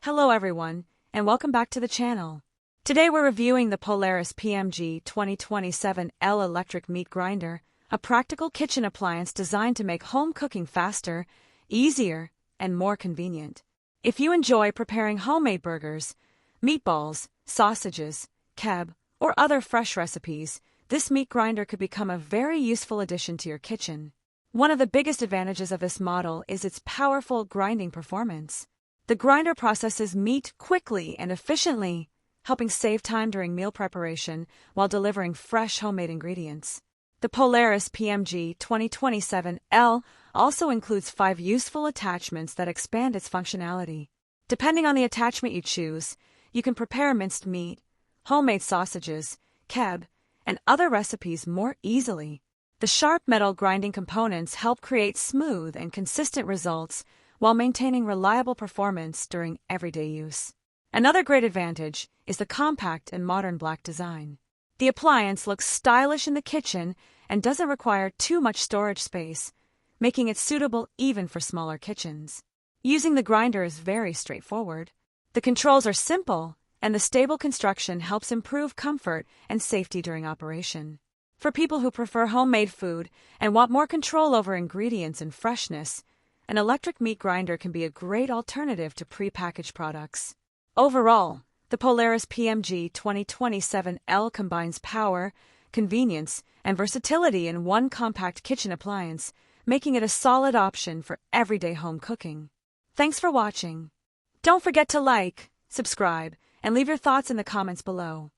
Hello everyone, and welcome back to the channel. Today we're reviewing the Polaris PMG 2027L electric meat grinder, a practical kitchen appliance designed to make home cooking faster, easier, and more convenient. If you enjoy preparing homemade burgers, meatballs, sausages, kebbe, or other fresh recipes, this meat grinder could become a very useful addition to your kitchen. One of the biggest advantages of this model is its powerful grinding performance. The grinder processes meat quickly and efficiently, helping save time during meal preparation while delivering fresh homemade ingredients. The Polaris PMG 2027L also includes 5 useful attachments that expand its functionality. Depending on the attachment you choose, you can prepare minced meat, homemade sausages, kebbe, and other recipes more easily. The sharp metal grinding components help create smooth and consistent results while maintaining reliable performance during everyday use. Another great advantage is the compact and modern black design. The appliance looks stylish in the kitchen and doesn't require too much storage space, making it suitable even for smaller kitchens. Using the grinder is very straightforward. The controls are simple, and the stable construction helps improve comfort and safety during operation. For people who prefer homemade food and want more control over ingredients and freshness, an electric meat grinder can be a great alternative to pre-packaged products. Overall, the Polaris PMG 2027L combines power, convenience, and versatility in one compact kitchen appliance, making it a solid option for everyday home cooking. Thanks for watching. Don't forget to like, subscribe, and leave your thoughts in the comments below.